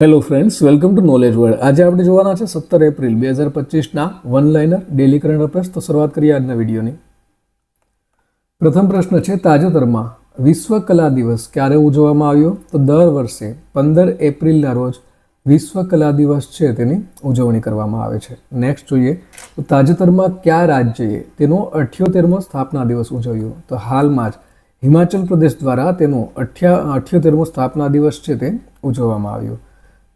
Hello friends, welcome to knowledge world. આજે આપણે જોવાના છે 17 એપ્રિલ 2025ના one liner daily current affairs. તો શરૂઆત કરીએ આજના વિડીયોની. પ્રથમ પ્રશ્ન છે, તાજેતરમાં વિશ્વ કલા દિવસ ક્યારે ઉજવવામાં આવ્યો? તો દર વર્ષે 15 એપ્રિલના રોજ વિશ્વ કલા દિવસ છે તેની ઉજવણી કરવામાં આવે છે. નેક્સ્ટ જોઈએ તો તાજેતરમાં કયા રાજ્યએ તેનો 78મો સ્થાપના દિવસ ઉજવ્યો? તો હાલમાં જ હિમાચલ પ્રદેશ દ્વારા તેનો 78મો સ્થાપના દિવસ છે તે ઉજવવામાં આવ્યો.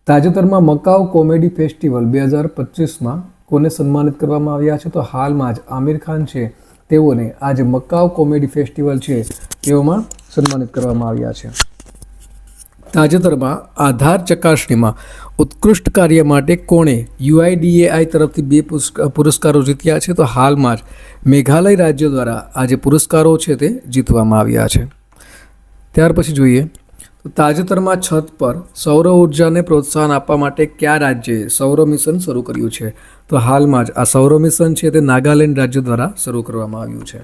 તાજેતરમાં મકાઉ કોમેડી ફેસ્ટિવલ 2025માં કોને સન્માનિત કરવામાં આવ્યા છે? તો હાલમાં જ આમિર ખાન છે તેઓને આજે મકાઉ કોમેડી ફેસ્ટિવલ છે તેઓમાં સન્માનિત કરવામાં આવ્યા છે. તાજેતરમાં આધાર ચકાસણીમાં ઉત્કૃષ્ટ કાર્ય માટે કોણે UIDAI તરફથી 2 પુરસ્કારો જીત્યા છે? તો હાલમાં જ મેઘાલય રાજ્ય દ્વારા આજે પુરસ્કારો છે તે જીતવામાં આવ્યા છે. ત્યાર પછી જોઈએ તો તાજેતરમાં છત પર સૌર ઉર્જાને પ્રોત્સાહન આપવા માટે કયા રાજ્યએ સૌર મિશન શરૂ કર્યું છે? તો હાલમાં જ આ સૌર મિશન છે તે નાગાલેન્ડ રાજ્ય દ્વારા શરૂ કરવામાં આવ્યું છે.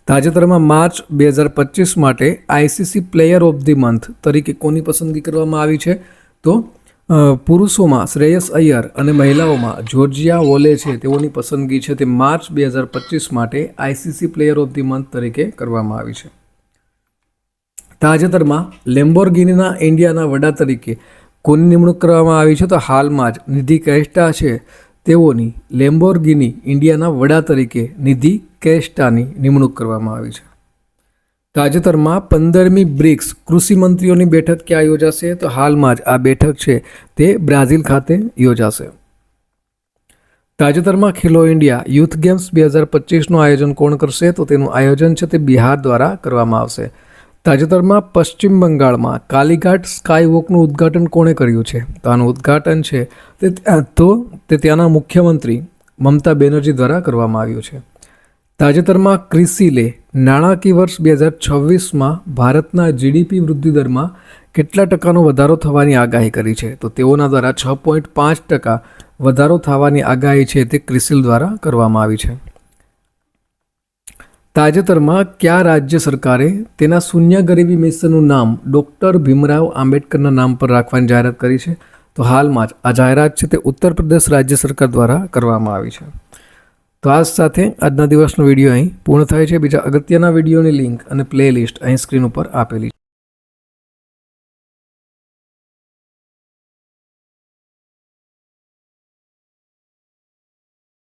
તાજેતરમાં માર્ચ 2025 માટે ICC player of the month તરીકે કોની પસંદગી કરવામાં આવી છે? તો પુરુષોમાં શ્રેયસ અય્યર અને મહિલાઓમાં જોર્જિયા વોલે છે તેઓની પસંદગી છે તે માર્ચ 2025 માટે ICC player of the month તરીકે કરવામાં આવી છે. તાજેતરમાં લેમ્બોર્ગિનીના ઇન્ડિયાના વડા તરીકે કોની નિમણૂક કરવામાં આવી છે? તો હાલમાં જ નિધિ કેસ્ટા છે તેઓની લેમ્બોર્ગિની ઇન્ડિયાના વડા તરીકે નિધિ કેસ્ટાની નિમણૂક કરવામાં આવી છે. તાજેતરમાં 15મી બ્રિક્સ કૃષિ મંત્રીઓની બેઠક ક્યાં યોજાશે? તો હાલમાં જ આ બેઠક છે તે બ્રાઝિલ ખાતે યોજાશે. તાજેતરમાં ખેલો ઇન્ડિયા યુથ ગેમ્સ 2025નું આયોજન કોણ કરશે? તો તેનું આયોજન છે તે બિહાર દ્વારા કરવામાં આવશે. તાજેતરમાં પશ્ચિમ બંગાળમાં કાલીઘાટ સ્કાય વોકનું ઉદ્ઘાટન કોણે કર્યું છે? તો આનું ઉદ્ઘાટન છે તે ત્યાંના મુખ્યમંત્રી મમતા બેનર્જી દ્વારા કરવામાં આવ્યું છે. તાજેતરમાં ક્રિસિલે નાણાકીય વર્ષ 2026માં ભારતના GDP વૃદ્ધિ દરમાં કેટલા ટકાનો વધારો થવાની આગાહી કરી છે? તો તેઓના દ્વારા 6.5% વધારો થવાની આગાહી છે તે ક્રિસિલ દ્વારા કરવામાં આવી છે. તાજેતરમાં કયા રાજ્ય સરકારે તેના શૂન્ય ગરીબી મિશનનું નામ ડૉક્ટર ભીમરાવ આંબેડકરના નામ પર રાખવાની જાહેરાત કરી છે? તો હાલમાં જ આ જાહેરાત છે તે ઉત્તર પ્રદેશ રાજ્ય સરકાર દ્વારા કરવામાં આવી છે. તો આ સાથે આજના દિવસનો વિડીયો અહીં પૂર્ણ થાય છે. બીજા અગત્યના વિડીયોની લિંક અને પ્લેલિસ્ટ અહીં સ્ક્રીન ઉપર આપેલી છે.